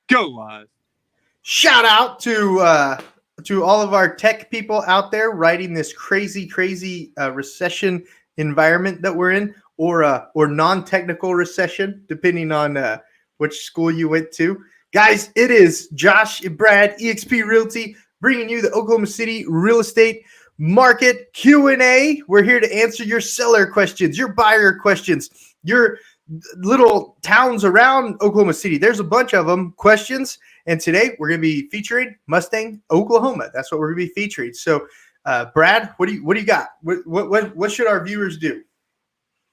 Go live. Shout out to all of our tech people out there writing this crazy recession environment that we're in, or non-technical recession, depending on which school you went to. Guys, it is Josh and Brad, EXP Realty, bringing you the Oklahoma City real estate market Q&A. We're here to answer your seller questions, your buyer questions, your little towns around Oklahoma City. There's a bunch of them questions. And today we're going to be featuring Mustang, Oklahoma. That's what we're going to be featuring. So, Brad, what do you got? What should our viewers do?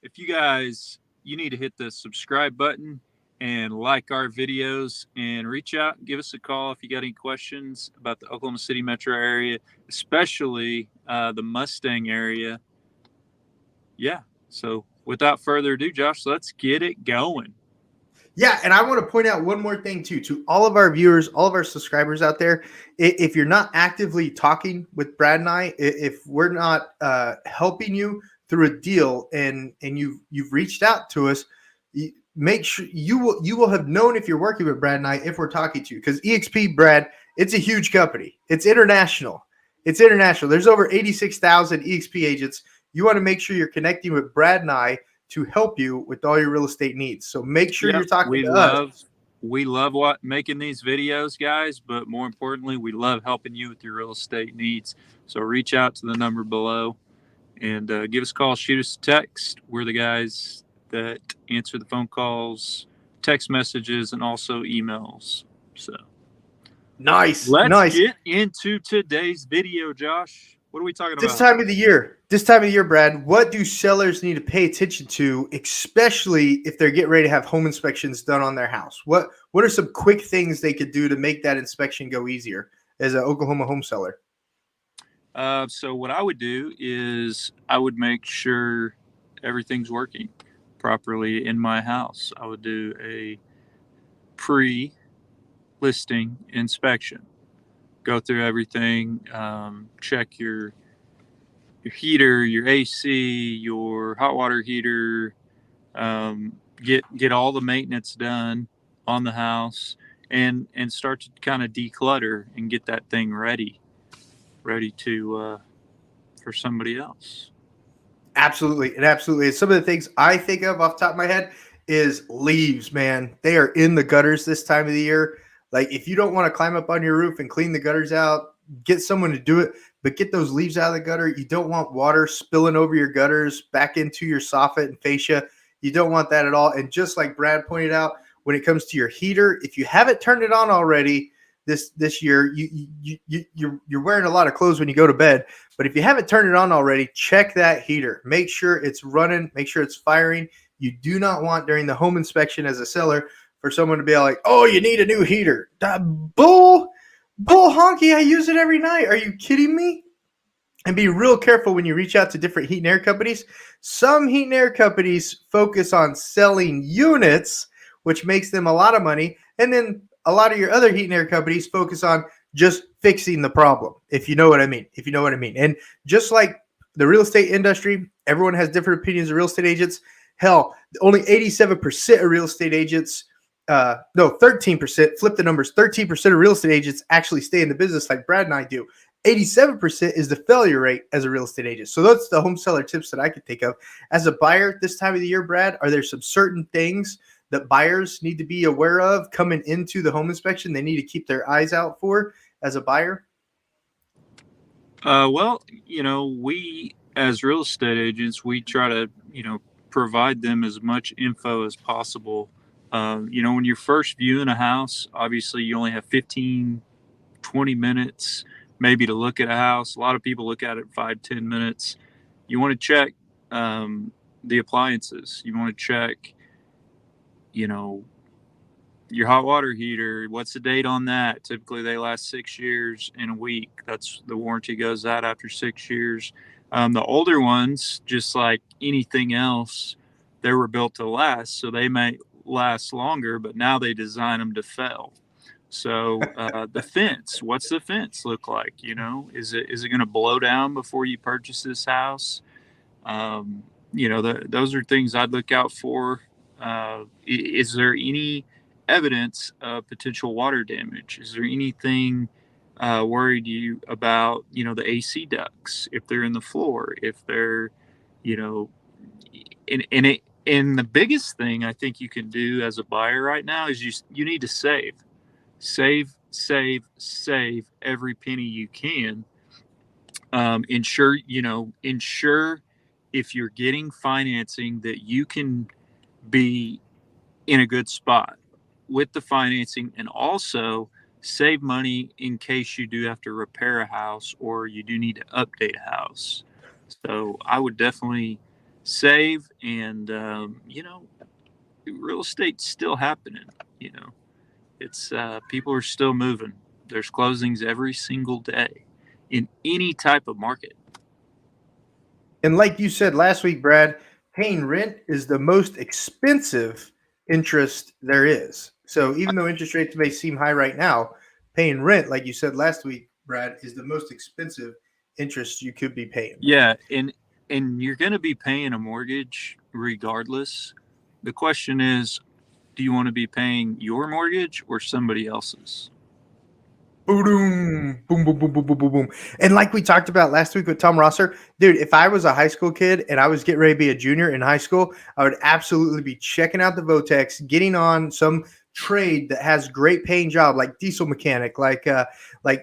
If you need to hit the subscribe button and like our videos and reach out and give us a call if you got any questions about the Oklahoma City metro area, especially the Mustang area. Yeah. So without further ado, Josh, let's get it going. Yeah, and I want to point out one more thing too to all of our viewers, all of our subscribers out there. If you're not actively talking with Brad and I, if we're not helping you through a deal, and you've reached out to us, make sure you will have known if you're working with Brad and I if we're talking to you, because EXP, Brad, it's a huge company. It's international. There's over 86,000 EXP agents. You want to make sure you're connecting with Brad and I to help you with all your real estate needs. So make sure you're talking to us. We love making these videos, guys, but more importantly, we love helping you with your real estate needs. So reach out to the number below and give us a call, shoot us a text. We're the guys that answer the phone calls, text messages, and also emails. So Let's get into today's video, Josh. What are we talking about? This time of the year, Brad, what do sellers need to pay attention to, especially if they're getting ready to have home inspections done on their house? What are some quick things they could do to make that inspection go easier as an Oklahoma home seller? So what I would do is I would make sure everything's working properly in my house. I would do a pre-listing inspection. Go through everything, check your heater, your AC, your hot water heater, get all the maintenance done on the house, and start to kind of declutter and get that thing ready to for somebody else. Absolutely. And some of the things I think of off the top of my head is leaves, man. They are in the gutters this time of the year. Like, if you don't want to climb up on your roof and clean the gutters out, get someone to do it, but get those leaves out of the gutter. You don't want water spilling over your gutters back into your soffit and fascia. You don't want that at all. And just like Brad pointed out, when it comes to your heater, if you haven't turned it on already this year, you're wearing a lot of clothes when you go to bed. But if you haven't turned it on already, check that heater. Make sure it's running. Make sure it's firing. You do not want during the home inspection as a seller for someone to be like, oh, you need a new heater. Bull honky, I use it every night. Are you kidding me? And be real careful when you reach out to different heat and air companies. Some heat and air companies focus on selling units, which makes them a lot of money. And then a lot of your other heat and air companies focus on just fixing the problem, if you know what I mean. And just like the real estate industry, everyone has different opinions of real estate agents. Hell, only 87% of real estate agents, 13%, flip the numbers, 13% of real estate agents actually stay in the business like Brad and I do. 87% is the failure rate as a real estate agent. So that's the home seller tips that I could think of. As a buyer this time of the year, Brad, are there some certain things that buyers need to be aware of coming into the home inspection they need to keep their eyes out for as a buyer? Well, we as real estate agents, we try to, provide them as much info as possible. When you're first viewing a house, obviously you only have 15, 20 minutes maybe to look at a house. A lot of people look at it 5-10 minutes. You want to check the appliances. You want to check, your hot water heater. What's the date on that? Typically they last 6 years in a week. That's the warranty goes out after 6 years. The older ones, just like anything else, they were built to last, so they may last longer, but now they design them to fail. So the fence, what's the fence look like? Is it going to blow down before you purchase this house? Those are things I'd look out for. Is there any evidence of potential water damage? Is there anything worried you about, the AC ducts, if they're in the floor, if they're, you know, and the biggest thing I think you can do as a buyer right now is you need to save every penny you can. Ensure if you're getting financing that you can be in a good spot with the financing, and also save money in case you do have to repair a house or you do need to update a house. So I would definitely save, and real estate's still happening. You know, it's people are still moving. There's closings every single day in any type of market. And like you said last week, Brad, paying rent is the most expensive interest there is. So even though interest rates may seem high right now, paying rent, like you said last week, Brad, is the most expensive interest you could be paying. Yeah, and you're going to be paying a mortgage regardless. The question is, do you want to be paying your mortgage or somebody else's? Boom, boom, boom, boom, boom, boom, boom, boom. And like we talked about last week with Tom Rosser, dude, if I was a high school kid and I was getting ready to be a junior in high school, I would absolutely be checking out the Votex, getting on some trade that has great paying job like diesel mechanic, like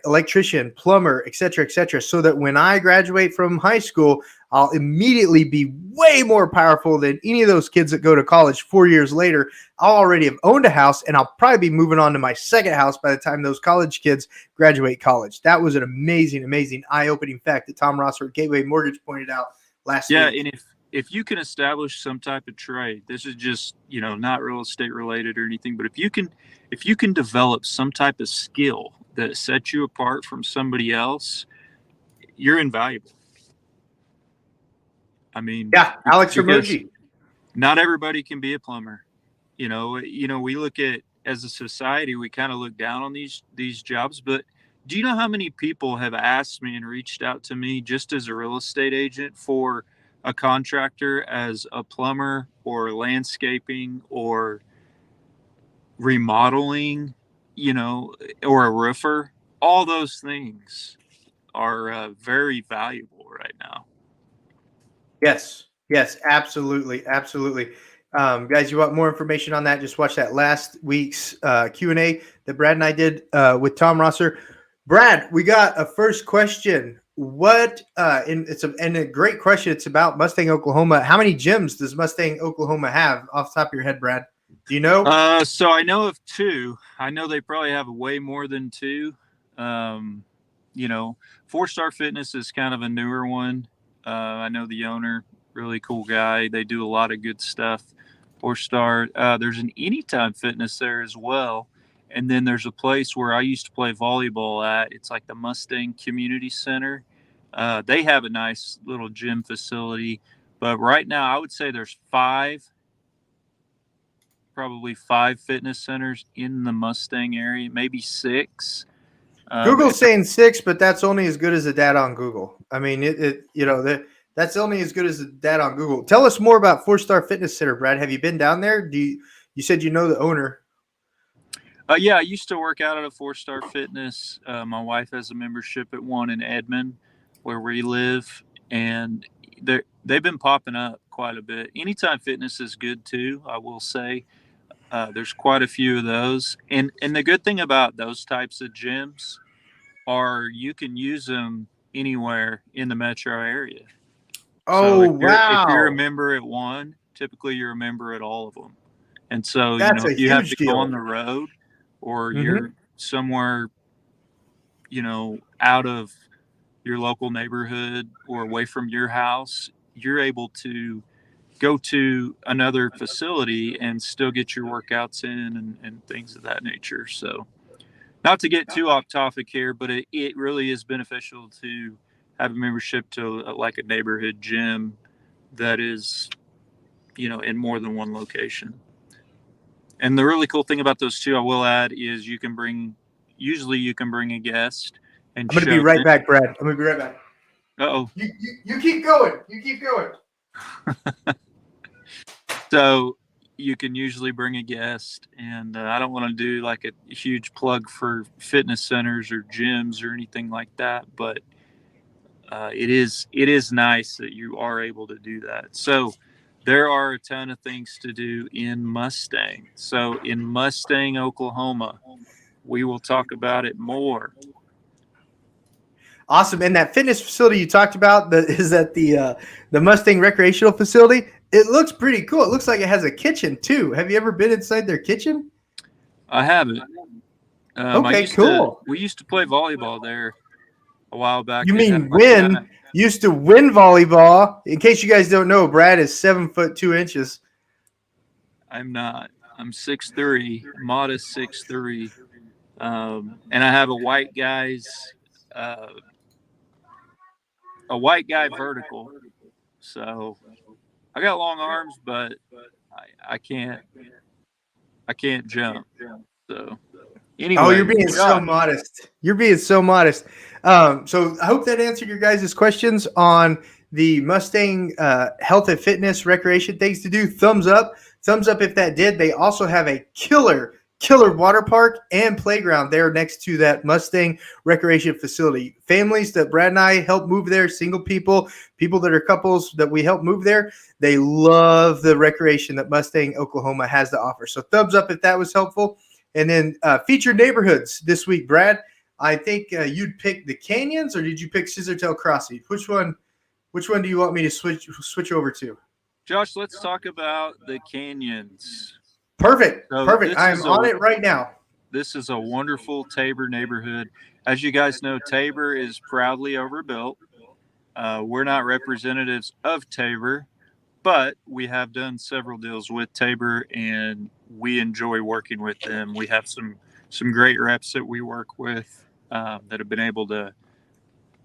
electrician, plumber, et cetera, so that when I graduate from high school, I'll immediately be way more powerful than any of those kids that go to college 4 years later. I'll already have owned a house and I'll probably be moving on to my second house by the time those college kids graduate college. That was an amazing, amazing, eye-opening fact that Tom Rosser at Gateway Mortgage pointed out last Yeah, week. and if you can establish some type of trade, this is just, not real estate related or anything, but if you can develop some type of skill that sets you apart from somebody else, you're invaluable. I mean, Yeah, Alex because Hermogi. not everybody can be a plumber. We look at, as a society, we kind of look down on these jobs, but do you know how many people have asked me and reached out to me just as a real estate agent for a contractor as a plumber or landscaping or remodeling, you know, or a roofer? All those things are very valuable right now. Yes, yes, absolutely, absolutely. Guys, you want more information on that? Just watch that last week's Q&A that Brad and I did with Tom Rosser. Brad, we got a first question. And a great question. It's about Mustang, Oklahoma. How many gyms does Mustang, Oklahoma have off the top of your head, Brad? Do you know? So I know of two. I know they probably have way more than two. Um, 4 Star Fitness is kind of a newer one. I know the owner, really cool guy. They do a lot of good stuff. 4 Star. There's an Anytime Fitness there as well. And then there's a place where I used to play volleyball at. It's like the Mustang Community Center. They have a nice little gym facility. But right now, I would say there's probably 5 fitness centers in the Mustang area, maybe 6. Google's saying 6, but that's only as good as the data on Google. I mean, that's only as good as the data on Google. Tell us more about 4 Star Fitness Center, Brad. Have you been down there? You said you know the owner? Yeah, I used to work out at a 4 Star Fitness. My wife has a membership at one in Edmond, where we live, and they've been popping up quite a bit. Anytime Fitness is good too, I will say. There's quite a few of those, and the good thing about those types of gyms are you can use them anywhere in the metro area. So Oh, if you're a wow. member at one, typically you're a member at all of them. And so, That's a if you have huge to go on deal. the road or Mm-hmm. you're somewhere, out of your local neighborhood or away from your house, you're able to go to another facility and still get your workouts in, and things of that nature. So, not to get too off topic here, but it really is beneficial to have a membership to like a neighborhood gym that is, in more than one location. And the really cool thing about those two, I will add, is usually you can bring a guest and I'm going to be show right them. back, Brad. I'm going to be right back. Oh, You keep going. You keep going. so you can usually bring a guest. And I don't want to do like a huge plug for fitness centers or gyms or anything like that, but it is nice that you are able to do that. So there are a ton of things to do in Mustang. So in Mustang, Oklahoma, we will talk about it more. Awesome. And that fitness facility you talked about is at the Mustang recreational facility. It looks pretty cool. It looks like it has a kitchen too. Have you ever been inside their kitchen? I haven't. I Okay, used to cool. we used to play volleyball there a while back. You They had mean like kind of. win? Used to win volleyball. In case you guys don't know, Brad is 7'2". I'm not. I'm 6'3", modest 6'3", and I have uh, a white guy vertical. So I got long arms, but I can't jump. So Oh, you're anyway, being so Josh, modest. You're being so modest. So I hope that answered your guys' questions on the Mustang health and fitness recreation things to do. Thumbs up. Thumbs up if that did. They also have a killer water park and playground there next to that Mustang recreation facility. Families that Brad and I help move there, single people, people that are couples that we help move there, they love the recreation that Mustang, Oklahoma has to offer. So thumbs up if that was helpful. And then featured neighborhoods this week, Brad. I think you'd pick the Canyons, or did you pick Scissortail Crossing? Which one? Which one do you want me to switch over to? Josh, let's talk about the canyons. Perfect, So perfect. I am on it right now. this is a wonderful Tabor neighborhood. As you guys know, Tabor is proudly overbuilt. We're not representatives of Tabor, but we have done several deals with Tabor, and we enjoy working with them. We have some great reps that we work with that have been able to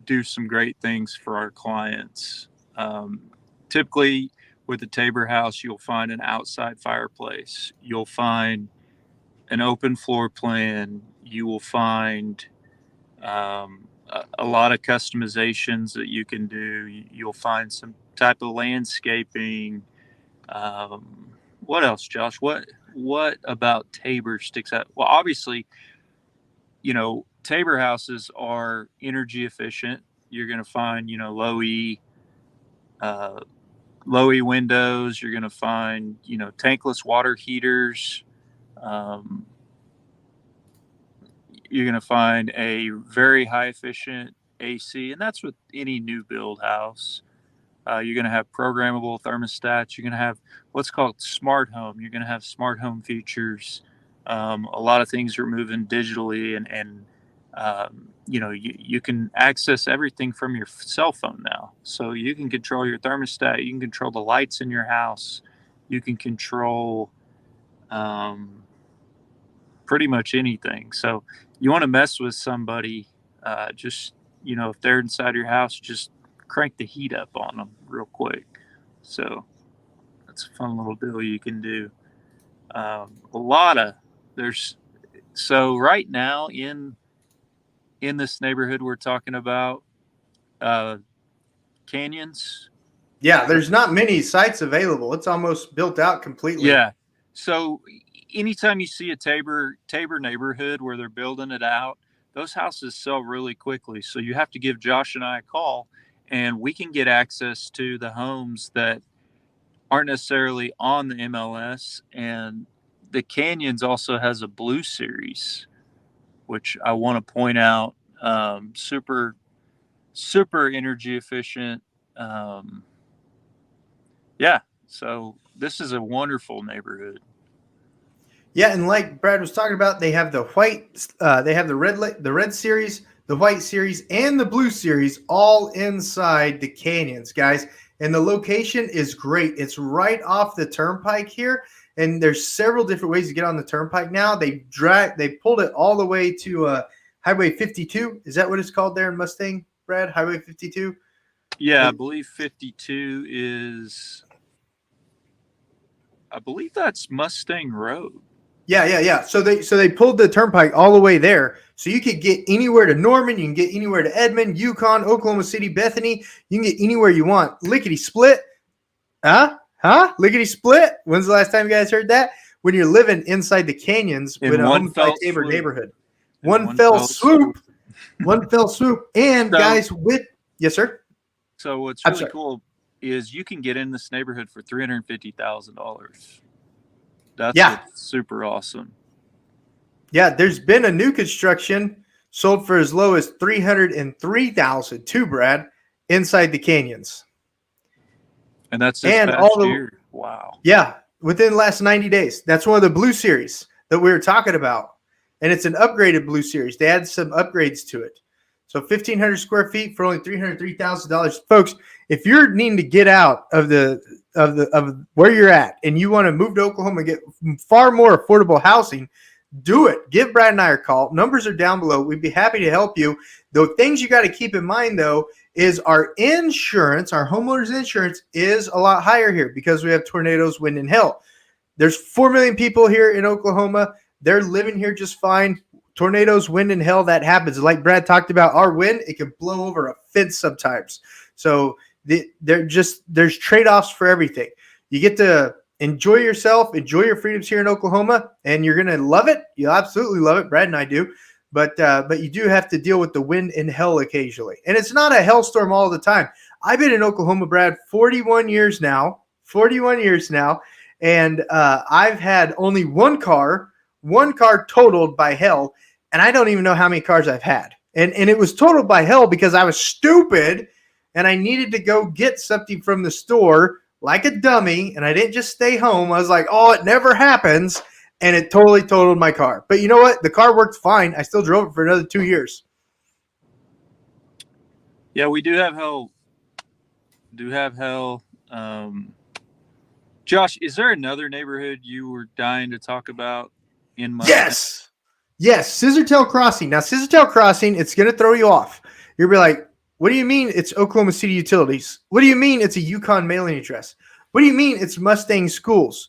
do some great things for our clients. Um, Typically, with the Tabor house, you'll find an outside fireplace. You'll find an open floor plan. You will find a lot of customizations that you can do. You'll find some type of landscaping. What else, Josh? What about Tabor sticks out? Well, obviously, Tabor houses are energy efficient. You're going to find uh, low E windows. You're going to find tankless water heaters. Um, you're going to find a very high efficient AC, and that's with any new build house. You're going to have programmable thermostats. You're going to have what's called smart home. You're going to have smart home features. A lot of things are moving digitally, and you can access everything from your cell phone now. So you can control your thermostat. You can control the lights in your house. You can control um, pretty much anything. So you want to mess with somebody, just if they're inside your house, just crank the heat up on them real quick. So that's a fun little deal you can do. A lot of there's so right now in this neighborhood we're talking about, uh, canyons. Yeah, there's not many sites available. It's almost built out completely. Yeah. So anytime you see a Tabor neighborhood where they're building it out, those houses sell really quickly. So you have to give Josh and I a call, and we can get access to the homes that aren't necessarily on the MLS. And the Canyons also has a Blue Series, which I want to point out. Super super energy efficient. Um, yeah. So this is a wonderful neighborhood. Yeah, and like Brad was talking about, they have the white, they have the red series, the white series, and the blue series all inside the canyons, guys. And the location is great. It's right off the turnpike here, and there's several different ways to get on the turnpike now. They pulled it all the way to Highway 52. Is that what it's called there in Mustang, Brad? Highway 52. Yeah, I believe that's Mustang Road. Yeah. So they pulled the turnpike all the way there, so you could get anywhere to Norman, you can get anywhere to Edmond, Yukon, Oklahoma City, Bethany. You can get anywhere you want. Lickety split, huh? Huh? Lickety split. When's the last time you guys heard that? When you're living inside the canyons with In a one Homes by fell Tabor swoop. neighborhood. In One one fell fell swoop. swoop. One fell swoop. And So, guys, with yes, sir. so what's I'm really sorry. cool is you can get in this neighborhood for $350,000. That's Yeah. what's super awesome. Yeah. There's been a new construction sold for as low as 303,000 too, Brad, inside the canyons. And that's this And all past the year. Wow. yeah, within the last 90 days. That's one of the Blue Series that we were talking about. And it's an upgraded Blue Series. They add some upgrades to it. So 1,500 square feet for only $303,000. Folks, if you're needing to get out of of where you're at and you want to move to Oklahoma and get far more affordable housing, do it. Give Brad and I a call. Numbers are down below. We'd be happy to help you. The things you got to keep in mind, though, is our insurance, our homeowners insurance is a lot higher here because we have tornadoes, wind, and hail. There's 4 million people here in Oklahoma. They're living here just fine. Tornadoes, wind, and hail, that happens. Like Brad talked about, our wind, it can blow over a fence sometimes. So there's trade-offs for everything. You get to enjoy yourself, enjoy your freedoms here in Oklahoma, and you're gonna love it. You'll absolutely love it. Brad and I do. But you do have to deal with the wind and hail occasionally. And it's not a hailstorm all the time. I've been in Oklahoma, Brad, 41 years now. 41 years now. And I've had only one car totaled by hail, and I don't even know how many cars I've had. And it was totaled by hail because I was stupid and I needed to go get something from the store like a dummy, and I didn't just stay home. I was like, oh, it never happens. And it totally totaled my car. But you know what? The car worked fine. I still drove it for another 2 years. Yeah, we do have hell. Do have hell. Josh, is there another neighborhood you were dying to talk about in Mustang? Yes. Yes. Scissortail Crossing. Now, Scissortail Crossing, it's going to throw you off. You'll be like, what do you mean it's Oklahoma City Utilities? What do you mean it's a Yukon mailing address? What do you mean it's Mustang Schools?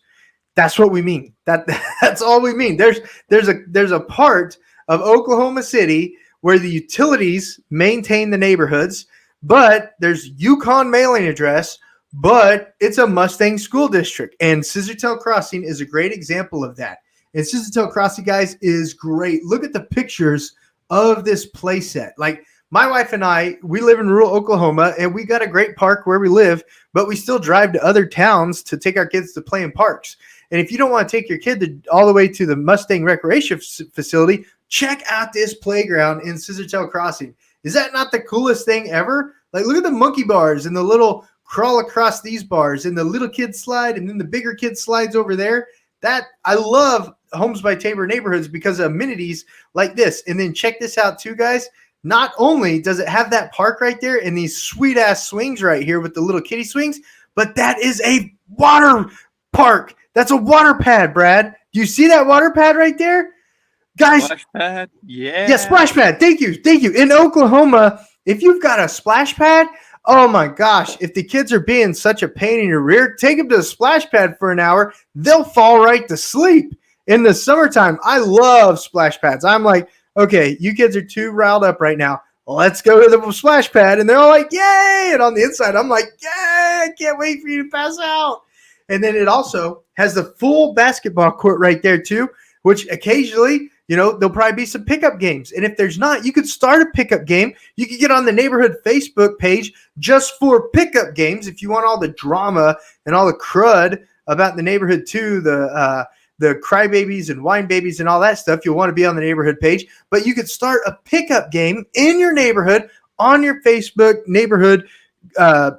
That's what we mean. That's all we mean. There's a part of Oklahoma City where the utilities maintain the neighborhoods, but there's Yukon mailing address, but it's a Mustang school district. And Scissortail Crossing is a great example of that. And Scissortail Crossing, guys, is great. Look at the pictures of this playset. Like my wife and I, we live in rural Oklahoma, and we got a great park where we live, but we still drive to other towns to take our kids to play in parks. And if you don't want to take your kid all the way to the Mustang Recreation Facility, check out this playground in Scissortail Crossing. Is that not the coolest thing ever? Like, look at the monkey bars and the little crawl across these bars and the little kid slide and then the bigger kid slides over there. That I love Homes by Tabor neighborhoods because of amenities like this. And then check this out too, guys. Not only does it have that park right there and these sweet ass swings right here with the little kiddie swings, but that is a water park. That's a water pad, Brad. Do you see that water pad right there? Guys, Splash pad? yeah, Yeah. splash pad. Thank you. Thank you. In Oklahoma, if you've got a splash pad, oh my gosh, if the kids are being such a pain in your rear, take them to the splash pad for an hour. They'll fall right to sleep. In the summertime, I love splash pads. I'm like, okay, you kids are too riled up right now. Let's go to the splash pad. And they're all like, yay. And on the inside, I'm like, yay, I can't wait for you to pass out. And then it also has the full basketball court right there too, which occasionally, there'll probably be some pickup games. And if there's not, you could start a pickup game. You could get on the neighborhood Facebook page just for pickup games if you want all the drama and all the crud about the neighborhood too, the crybabies and wine babies and all that stuff. You'll want to be on the neighborhood page. But you could start a pickup game in your neighborhood on your Facebook neighborhood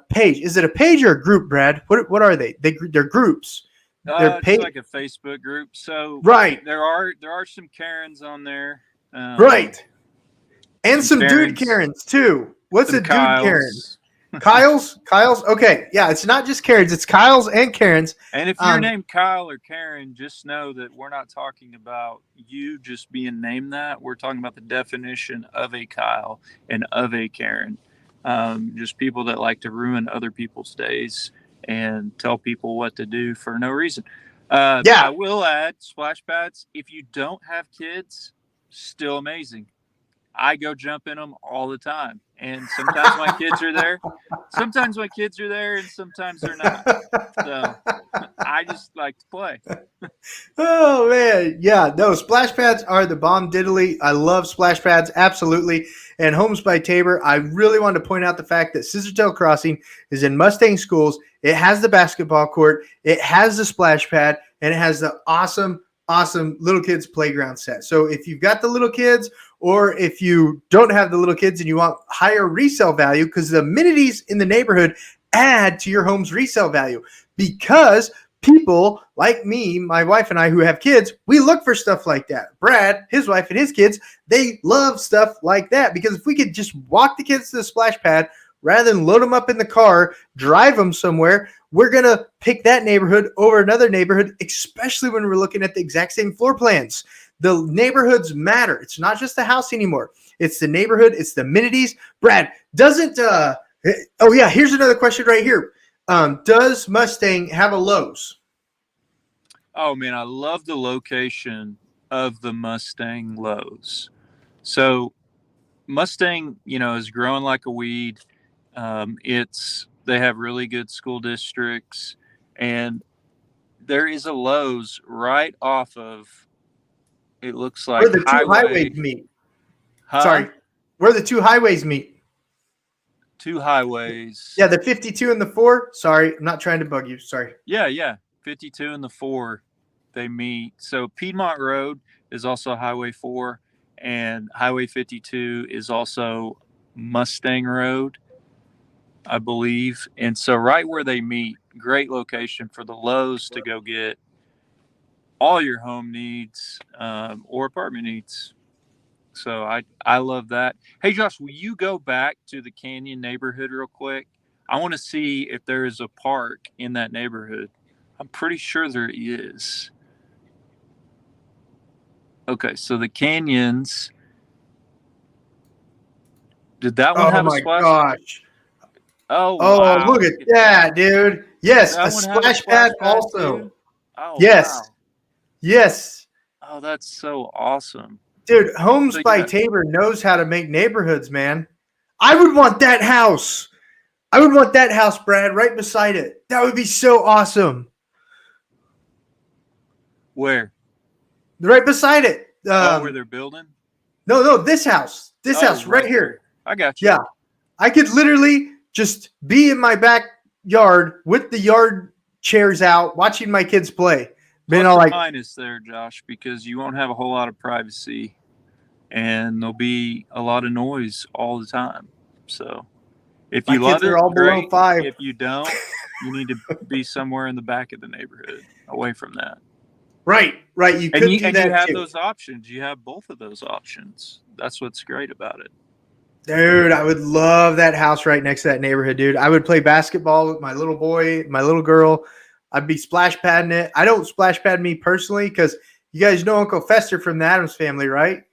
page. Is it a page or a group, Brad? What are they? They're groups. They're It's like a Facebook group. So right. There are some Karens on there. Right. And some Karens, dude Karens too. What's a dude Karen? Kyles. Kyle's. Okay, yeah, it's not just Karens; it's Kyle's and Karens. And if you're named Kyle or Karen, just know that we're not talking about you just being named that. We're talking about the definition of a Kyle and of a Karen. Just people that like to ruin other people's days and tell people what to do for no reason. Yeah. I will add splash pads. If you don't have kids, still amazing. I go jump in them all the time. And sometimes my kids are there. Sometimes my kids are there and sometimes they're not. So I just like to play. Oh man, yeah, no, splash pads are the bomb diddly. I love splash pads, absolutely. And Homes by Tabor, I really wanted to point out the fact that Scissortail Crossing is in Mustang Schools. It has the basketball court, it has the splash pad, and it has the awesome little kids playground set. So if you've got the little kids, or if you don't have the little kids and you want higher resale value, because the amenities in the neighborhood add to your home's resale value, because people like me, my wife and I who have kids, we look for stuff like that. Brad, his wife and his kids, they love stuff like that, because if we could just walk the kids to the splash pad rather than load them up in the car, drive them somewhere, we're going to pick that neighborhood over another neighborhood, especially when we're looking at the exact same floor plans. The neighborhoods matter. It's not just the house anymore. It's the neighborhood. It's the amenities. Brad, doesn't oh yeah, here's another question right here. Does Mustang have a Lowe's? Oh man, I love the location of the Mustang Lowe's. So Mustang, is growing like a weed. It's they have really good school districts, and there is a Lowe's right off of. It looks Where like the two highway, highways meet. huh? Sorry, where the two highways meet. Two highways. Yeah, the 52 and the 4. Sorry, I'm not trying to bug you. Sorry. Yeah. 52 and the 4, they meet. So Piedmont Road is also Highway 4, and Highway 52 is also Mustang Road, I believe. And so right where they meet, great location for the Lowe's to go get all your home needs, or apartment needs. So I love that. Hey Josh, will you go back to the Canyon neighborhood real quick? I want to see if there is a park in that neighborhood. I'm pretty sure there is. Okay, so the Canyons. Did that one Oh have a my splash? gosh. Oh Oh, wow, look at look at that, that. dude. Does Yes, a that one have a splash splash pad pad also. too? Oh Yes. wow. Yes. Oh, that's so awesome. Dude, Homes So by yeah, Tabor knows how to make neighborhoods, man. I would want that house. I would want that house, Brad, right beside it. That would be so awesome. where? Right beside it. Oh, where they're building? No, this house. This Oh, house right right here. there. I got you. Yeah. I could literally just be in my backyard with the yard chairs out, watching my kids play. Being Plus all and like, minus there, Josh, because you won't have a whole lot of privacy and there'll be a lot of noise all the time. So if my you kids love are it, all below great. 5. If you don't, you need to be somewhere in the back of the neighborhood, away from that. Right. You And could you do and you that have too. those options. You have both of those options. That's what's great about it. Dude, I would love that house right next to that neighborhood, dude. I would play basketball with my little boy, my little girl. I'd be splash padding it. I don't splash pad me personally because you guys know Uncle Fester from the Adams family, right?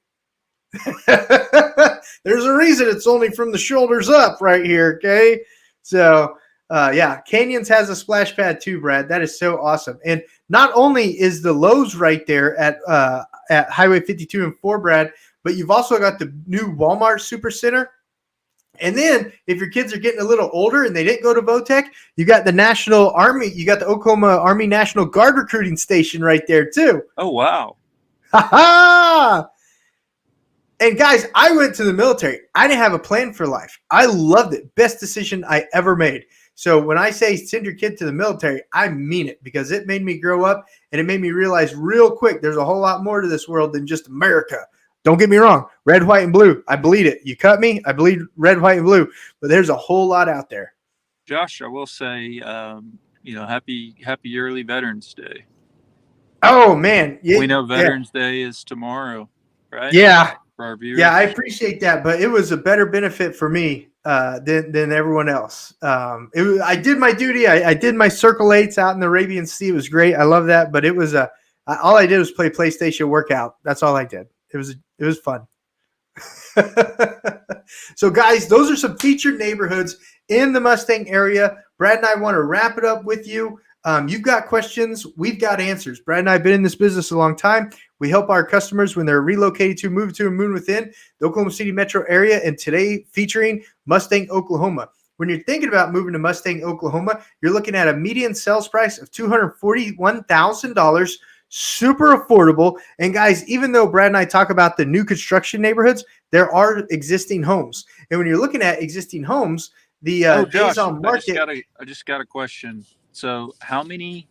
There's a reason it's only from the shoulders up right here, okay? So, yeah, Canyons has a splash pad too, Brad. That is so awesome. And not only is the Lowe's right there at Highway 52 and 4, Brad, but you've also got the new Walmart Supercenter. And then if your kids are getting a little older and they didn't go to Votech, you got the National Army, you got the Oklahoma Army National Guard recruiting station right there too. Oh wow. Ha ha! And guys, I went to the military. I didn't have a plan for life. I loved it. Best decision I ever made. So when I say send your kid to the military, I mean it, because it made me grow up and it made me realize real quick there's a whole lot more to this world than just America. Don't get me wrong. Red, white, and blue. I bleed it. You cut me, I bleed red, white, and blue. But there's a whole lot out there. Josh, I will say, happy early Veterans Day. Oh, man. We know Yeah. Veterans Day is tomorrow, right? Yeah. For our Yeah, I viewers. appreciate that, but it was a better benefit for me than everyone else. I did my duty. I did my Circle 8s out in the Arabian Sea. It was great. I love that, but it was all I did was play PlayStation Workout. That's all I did. It was fun. So, guys, those are some featured neighborhoods in the Mustang area. Brad and I want to wrap it up with you. You've got questions, we've got answers. Brad and I have been in this business a long time. We help our customers when they're relocating to, move to, and move within the Oklahoma City metro area. And today, featuring Mustang, Oklahoma. When you're thinking about moving to Mustang, Oklahoma, you're looking at a median sales price of $241,000. Super affordable. And guys, even though Brad and I talk about the new construction neighborhoods, there are existing homes. And when you're looking at existing homes, the Oh, days Josh, on market. I just got a question. So, how many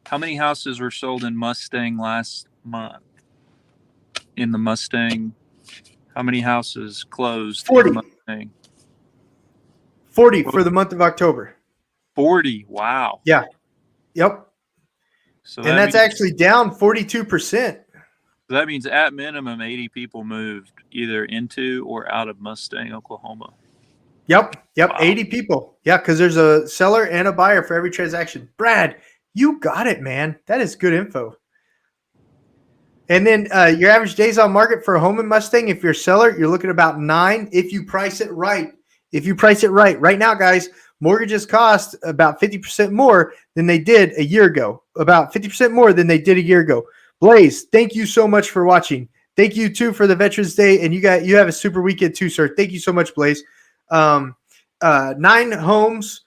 houses were sold in Mustang last month? In the Mustang, how many houses closed in 40, Mustang? 40 What, for the month of October. 40. Wow. Yeah. Yep. So And that's actually down 42%. that means at minimum 80 people moved either into or out of Mustang, Oklahoma. Yep. Yep. Wow. 80 people. Yeah. Because there's a seller and a buyer for every transaction. Brad, you got it, man. That is good info. And then your average days on market for a home in Mustang, if you're a seller, you're looking at about 9 if you price it right. If you price it right. Right now, guys, mortgages cost about 50% more than they did a year ago. About 50% more than they did a year ago. Blaze, thank you so much for watching. Thank you too for the Veterans Day, and you have a super weekend too, sir. Thank you so much, Blaze. 9 homes,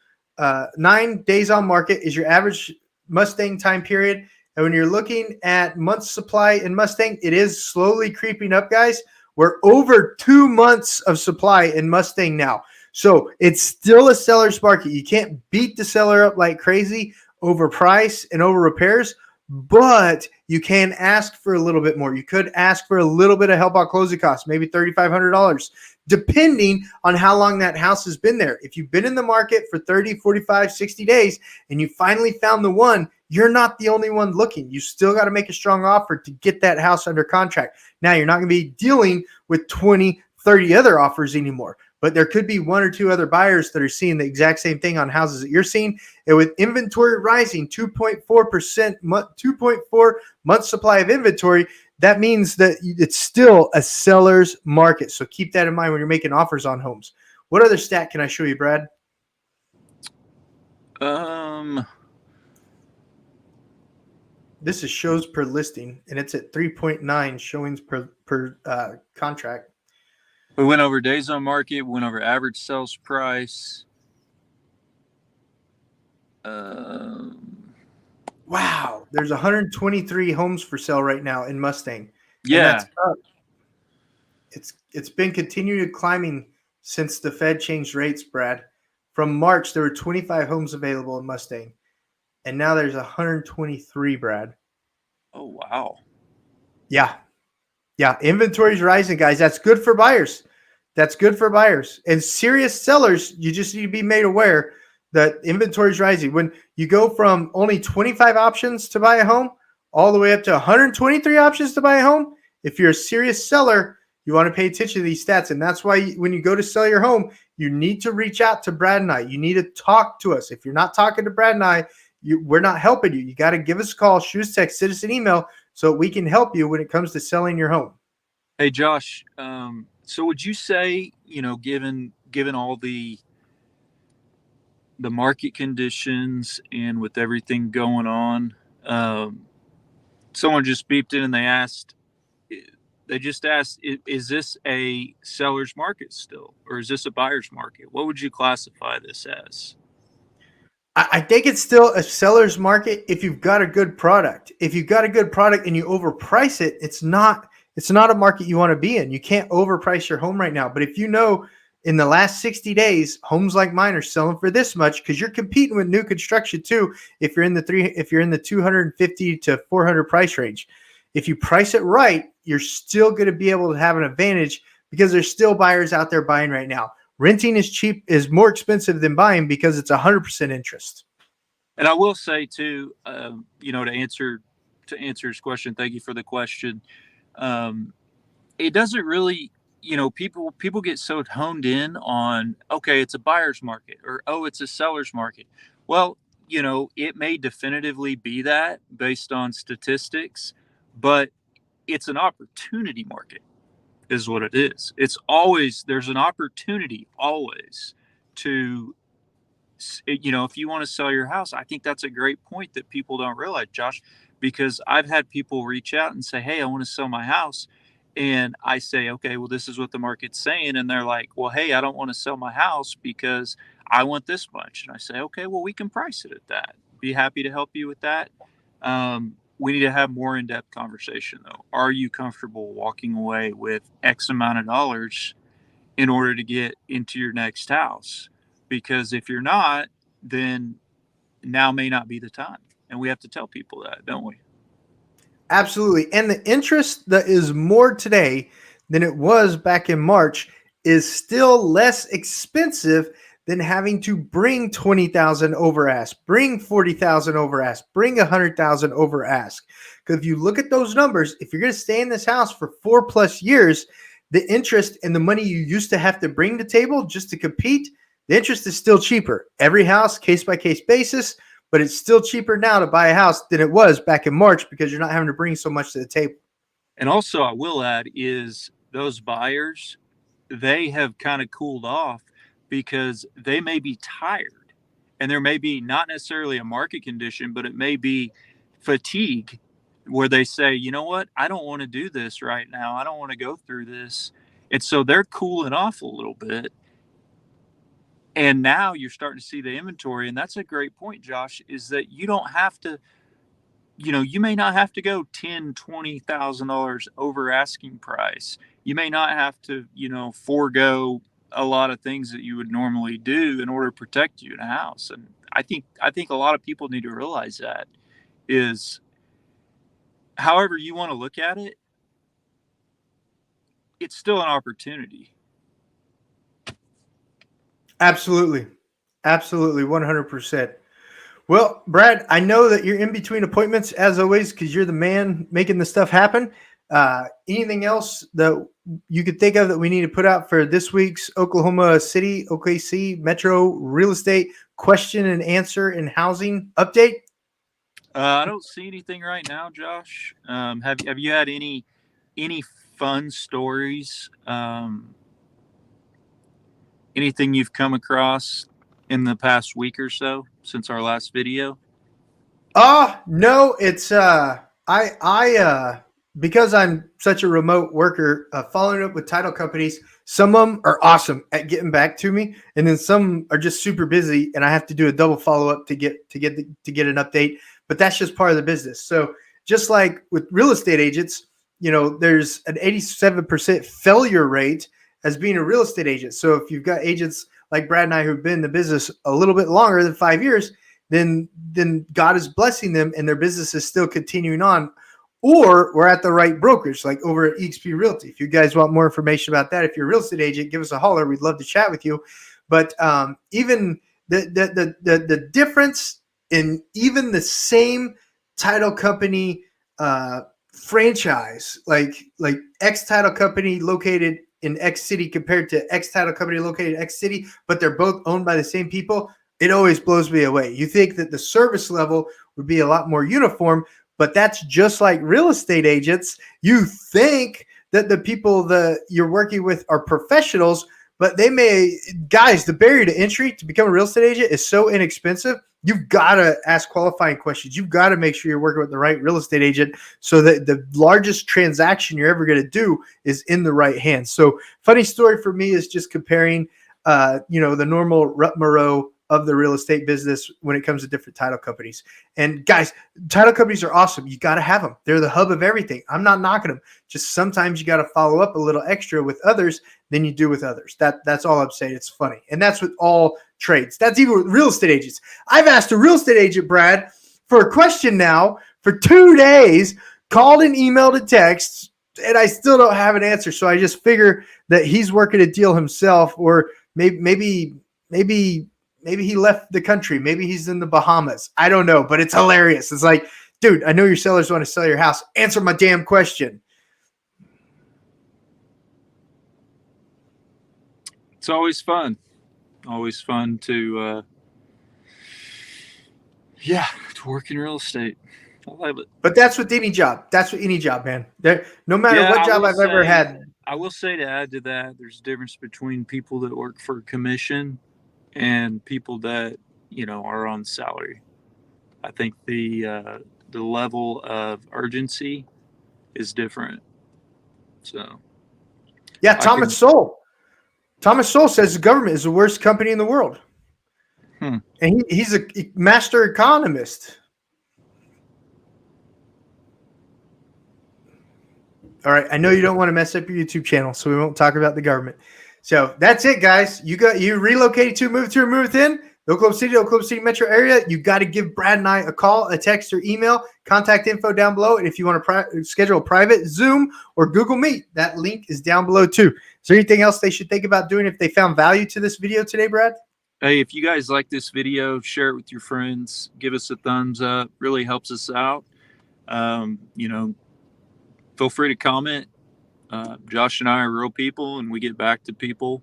9 days on market is your average Mustang time period. And when you're looking at months supply in Mustang, it is slowly creeping up, guys. We're over 2 months of supply in Mustang now. So it's still a seller's market. You can't beat the seller up like crazy over price and over repairs, but you can ask for a little bit more. You could ask for a little bit of help on closing costs, maybe $3,500, depending on how long that house has been there. If you've been in the market for 30, 45, 60 days and you finally found the one, you're not the only one looking. You still got to make a strong offer to get that house under contract. Now, you're not going to be dealing with 20, 30 other offers anymore, but there could be 1 or 2 other buyers that are seeing the exact same thing on houses that you're seeing. And with inventory rising 2.4%, 2.4 month supply of inventory, that means that it's still a seller's market. So keep that in mind when you're making offers on homes. What other stat can I show you, Brad? This is shows per listing, and it's at 3.9 showings per contract. We went over days on market. We went over average sales price. Wow, there's 123 homes for sale right now in Mustang, and Yeah. that's up. It's been continually climbing since the Fed changed rates, Brad. From March, there were 25 homes available in Mustang, and now there's 123, Brad. Oh, wow. Yeah. Yeah. Inventory's rising, guys. That's good for buyers. That's good for buyers. And serious sellers, you just need to be made aware that inventory's rising. When you go from only 25 options to buy a home all the way up to 123 options to buy a home, if you're a serious seller, you want to pay attention to these stats. And that's why when you go to sell your home, you need to reach out to Brad and I. You need to talk to us. If you're not talking to Brad and I, we're not helping you. You got to give us a call, shoot us a text, send us an email so we can help you when it comes to selling your home. Hey, Josh. So would you say, given all the market conditions and with everything going on, someone just beeped in and they just asked, is this a seller's market still, or is this a buyer's market? What would you classify this as? I think it's still a seller's market if you've got a good product. If you've got a good product and you overprice it, it's not a market you want to be in. You can't overprice your home right now. But if you know in the last 60 days, homes like mine are selling for this much, because you're competing with new construction too. If you're in the 250 to 400 price range, if you price it right, you're still going to be able to have an advantage because there's still buyers out there buying right now. Renting is more expensive than buying because it's 100% interest. And I will say too, to answer his question, thank you for the question. It doesn't really, people get so honed in on, okay, it's a buyer's market, or oh, it's a seller's market. Well, it may definitively be that based on statistics, but it's an opportunity market, is what it is. There's an opportunity always to if you want to sell your house, I think that's a great point that people don't realize, Josh, because I've had people reach out and say, "Hey, I want to sell my house." And I say, "Okay, well, this is what the market's saying." And they're like, "Well, hey, I don't want to sell my house because I want this much." And I say, "Okay, well, we can price it at that. Be happy to help you with that." We need to have more in depth conversation, though. Are you comfortable walking away with X amount of dollars in order to get into your next house? Because if you're not, then now may not be the time. And we have to tell people that, don't we? Absolutely. And the interest that is more today than it was back in March is still less expensive than having to bring 20,000 over ask, bring 40,000 over ask, bring 100,000 over ask. Because if you look at those numbers, if you're going to stay in this house for 4+ years, the interest and the money you used to have to bring to the table just to compete, the interest is still cheaper. Every house, case by case basis, but it's still cheaper now to buy a house than it was back in March because you're not having to bring so much to the table. And also, I will add is those buyers, they have kind of cooled off because they may be tired, and there may be not necessarily a market condition, but it may be fatigue where they say, you know what, I don't want to do this right now. I don't want to go through this. And so they're cooling off a little bit. And now you're starting to see the inventory. And that's a great point, Josh, is that you don't have to, you may not have to go $10,000, $20,000 over asking price. You may not have to, forego a lot of things that you would normally do in order to protect you in a house. And I think a lot of people need to realize that is however you want to look at it, it's still an opportunity. Absolutely. Absolutely. 100%. Well, Brad, I know that you're in between appointments as always because you're the man making the stuff happen. Anything else that you could think of that we need to put out for this week's Oklahoma City, OKC Metro real estate question and answer and housing update? I don't see anything right now, Josh. Have you had any fun stories? Anything you've come across in the past week or so since our last video? No, it's I because I'm such a remote worker, following up with title companies. Some of them are awesome at getting back to me, and then some are just super busy, and I have to do a double follow up to get an update. But that's just part of the business. So just like with real estate agents, there's an 87% failure rate as being a real estate agent. So if you've got agents like Brad and I who've been in the business a little bit longer than 5 years, then God is blessing them and their business is still continuing on. Or we're at the right brokerage, like over at EXP Realty. If you guys want more information about that, if you're a real estate agent, give us a holler. We'd love to chat with you. But even the difference in even the same title company franchise, like X title company located in X city compared to X title company located in X city, but they're both owned by the same people, it always blows me away. You think that the service level would be a lot more uniform, but that's just like real estate agents. You think that the people that you're working with are professionals, but guys, the barrier to entry to become a real estate agent is so inexpensive. You've got to ask qualifying questions. You've got to make sure you're working with the right real estate agent so that the largest transaction you're ever going to do is in the right hands. So funny story for me is just comparing, the normal Rutmero of the real estate business when it comes to different title companies. And guys, title companies are awesome. You got to have them. They're the hub of everything. I'm not knocking them. Just sometimes you got to follow up a little extra with others than you do with others. That's all I'm saying. It's funny. And that's with all trades. That's even with real estate agents. I've asked a real estate agent, Brad, for a question now for 2 days, called and emailed and text, and I still don't have an answer. So I just figure that he's working a deal himself, or maybe he left the country. Maybe he's in the Bahamas. I don't know, but it's hilarious. It's like, dude, I know your sellers want to sell your house. Answer my damn question. It's always fun. Always fun to to work in real estate. I love it. But that's with any job. That's with any job, man. No matter Yeah, what job I've ever had. I will say to add to that, there's a difference between people that work for commission and people that are on salary. I think the level of urgency is different. So Yeah, I Thomas can. Sowell. Thomas Sowell says the government is the worst company in the world. Hmm. And he's a master economist. All right. I know you don't want to mess up your YouTube channel, so we won't talk about the government. So that's it, guys. You relocated to, moved to, or moved in the Oklahoma City metro area. You got to give Brad and I a call, a text, or email. Contact info down below. And if you want to schedule a private Zoom or Google Meet, that link is down below too. Is there anything else they should think about doing if they found value to this video today, Brad? Hey, if you guys like this video, share it with your friends. Give us a thumbs up. Really helps us out. Um, you know, Feel free to comment. Josh and I are real people, and we get back to people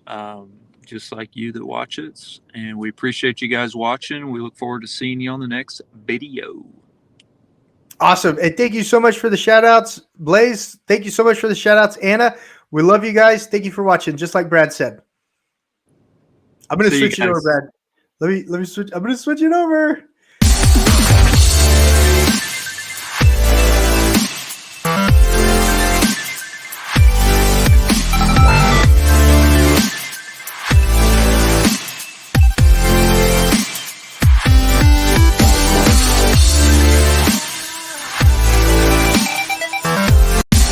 um, just like you that watch us. And we appreciate you guys watching. We look forward to seeing you on the next video. Awesome. And thank you so much for the shout outs. Blaze, thank you so much for the shout outs. Anna, we love you guys. Thank you for watching. Just like Brad said. I'm going to See you switch it over, guys. Brad. Let me switch. I'm going to switch it over.